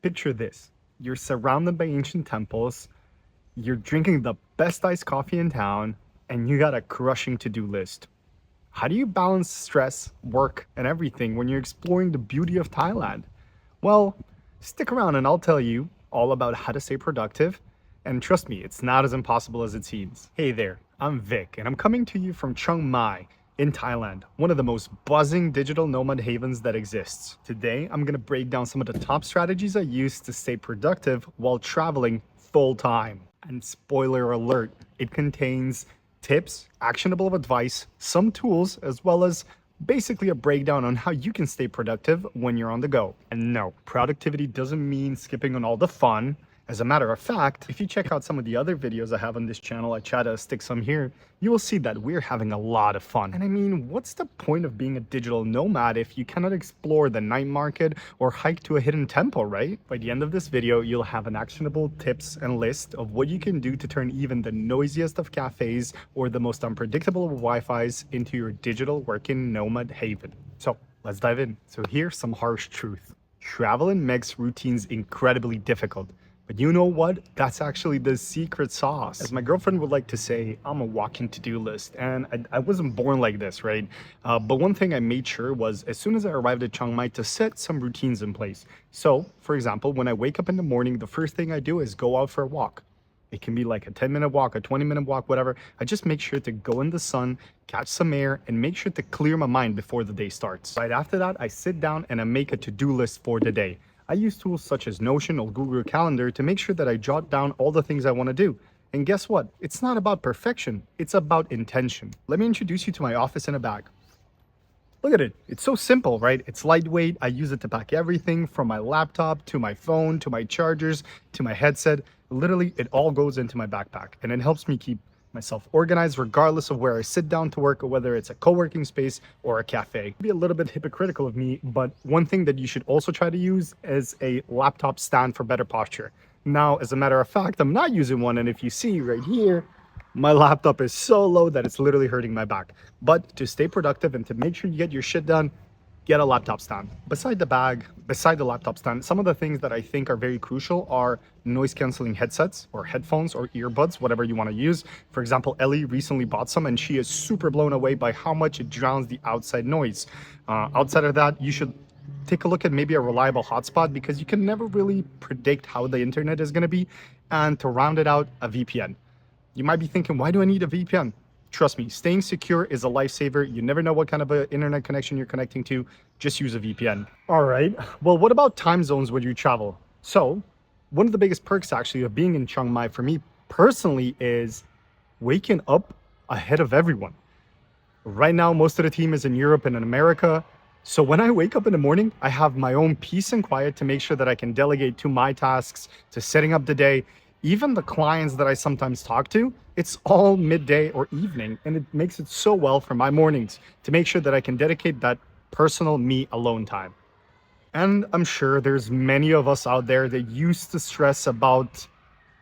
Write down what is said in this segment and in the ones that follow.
Picture this. You're surrounded by ancient temples, you're drinking the best iced coffee in town, and you got a crushing to-do list. How do you balance stress, work, and everything when you're exploring the beauty of Thailand? Well, stick around and I'll tell you all about how to stay productive. And trust me, it's not as impossible as it seems. Hey there, I'm Vic, and I'm coming to you from Chiang Mai in Thailand, one of the most buzzing digital nomad havens that exists. Today, I'm gonna break down some of the top strategies I use to stay productive while traveling full time. And spoiler alert, it contains tips, actionable advice, some tools, as well as basically a breakdown on how you can stay productive when you're on the go. And no, productivity doesn't mean skipping on all the fun. As a matter of fact, if you check out some of the other videos I have on this channel, I try to stick some here, you will see that we're having a lot of fun. And I mean, what's the point of being a digital nomad if you cannot explore the night market or hike to a hidden temple, right? By the end of this video, you'll have an actionable tips and list of what you can do to turn even the noisiest of cafes or the most unpredictable of Wi-Fis into your digital working nomad haven. So let's dive in. So here's some harsh truth. Travel makes routines incredibly difficult. But you know what? That's actually the secret sauce. As my girlfriend would like to say, I'm a walking to-do list. And I wasn't born like this, right? But one thing I made sure was as soon as I arrived at Chiang Mai to set some routines in place. So, for example, when I wake up in the morning, the first thing I do is go out for a walk. It can be like a 10-minute walk, a 20-minute walk, whatever. I just make sure to go in the sun, catch some air, and make sure to clear my mind before the day starts. Right after that, I sit down and I make a to-do list for the day. I use tools such as Notion or Google Calendar to make sure that I jot down all the things I want to do. And guess what? It's not about perfection. It's about intention. Let me introduce you to my office in a bag. Look at it. It's so simple, right? It's lightweight. I use it to pack everything from my laptop to my phone to my chargers to my headset. Literally, it all goes into my backpack, and it helps me keep myself organized regardless of where I sit down to work or whether it's a co-working space or a cafe. It'd be a little bit hypocritical of me, but one thing that you should also try to use is a laptop stand for better posture. Now, as a matter of fact, I'm not using one, and if you see right here, my laptop is so low that it's literally hurting my back. But to stay productive and to make sure you get your shit done, get a laptop stand. Beside the bag, beside the laptop stand, some of the things that I think are very crucial are noise canceling headsets or headphones or earbuds, whatever you want to use. For example, Ellie recently bought some and she is super blown away by how much it drowns the outside noise. Outside of that, you should take a look at maybe a reliable hotspot because you can never really predict how the internet is going to be. And to round it out, a VPN. You might be thinking, why do I need a VPN? Trust me, staying secure is a lifesaver. You never know what kind of an internet connection you're connecting to. Just use a VPN. All right. Well, what about time zones when you travel? So one of the biggest perks actually of being in Chiang Mai for me personally is waking up ahead of everyone. Right now, most of the team is in Europe and in America. So when I wake up in the morning, I have my own peace and quiet to make sure that I can delegate to my tasks, to setting up the day. Even the clients that I sometimes talk to, it's all midday or evening, and it makes it so well for my mornings to make sure that I can dedicate that personal me alone time. And I'm sure there's many of us out there that used to stress about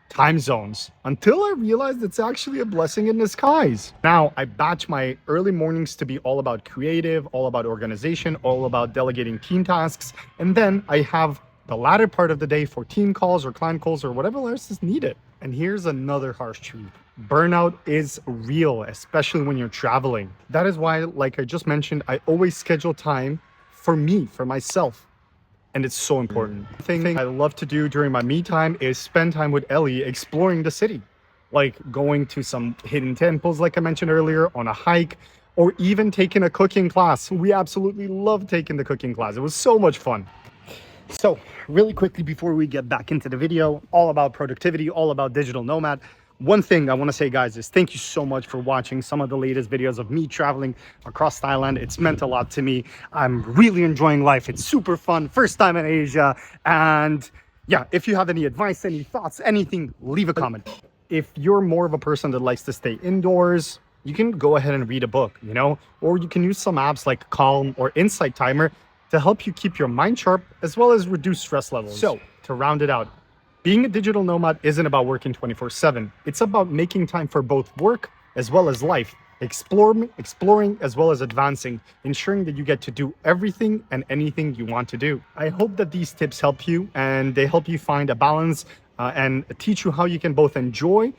time zones until I realized it's actually a blessing in disguise. Now, I batch my early mornings to be all about creative, all about organization, all about delegating team tasks, and then I have the latter part of the day for team calls or client calls or whatever else is needed. And here's another harsh truth. Burnout is real, especially when you're traveling. That is why, like I just mentioned, I always schedule time for me, for myself. And it's so important. The thing I love to do during my me time is spend time with Ellie exploring the city. Like going to some hidden temples, like I mentioned earlier, on a hike, or even taking a cooking class. We absolutely love taking the cooking class. It was so much fun. So really quickly before we get back into the video, all about productivity, all about digital nomad. One thing I want to say, guys, is thank you so much for watching some of the latest videos of me traveling across Thailand. It's meant a lot to me. I'm really enjoying life. It's super fun. First time in Asia. And yeah, if you have any advice, any thoughts, anything, leave a comment. If you're more of a person that likes to stay indoors, you can go ahead and read a book, you know, or you can use some apps like Calm or Insight Timer to help you keep your mind sharp as well as reduce stress levels. So to round it out, being a digital nomad isn't about working 24/7. It's about making time for both work as well as life. exploring as well as advancing, ensuring that you get to do everything and anything you want to do. I hope that these tips help you and they help you find a balance and teach you how you can both enjoy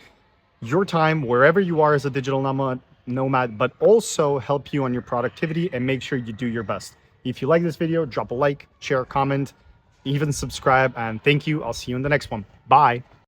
your time wherever you are as a digital nomad, but also help you on your productivity and make sure you do your best. If you like this video, drop a like, share a comment, even subscribe, and thank you. I'll see you in the next one. Bye.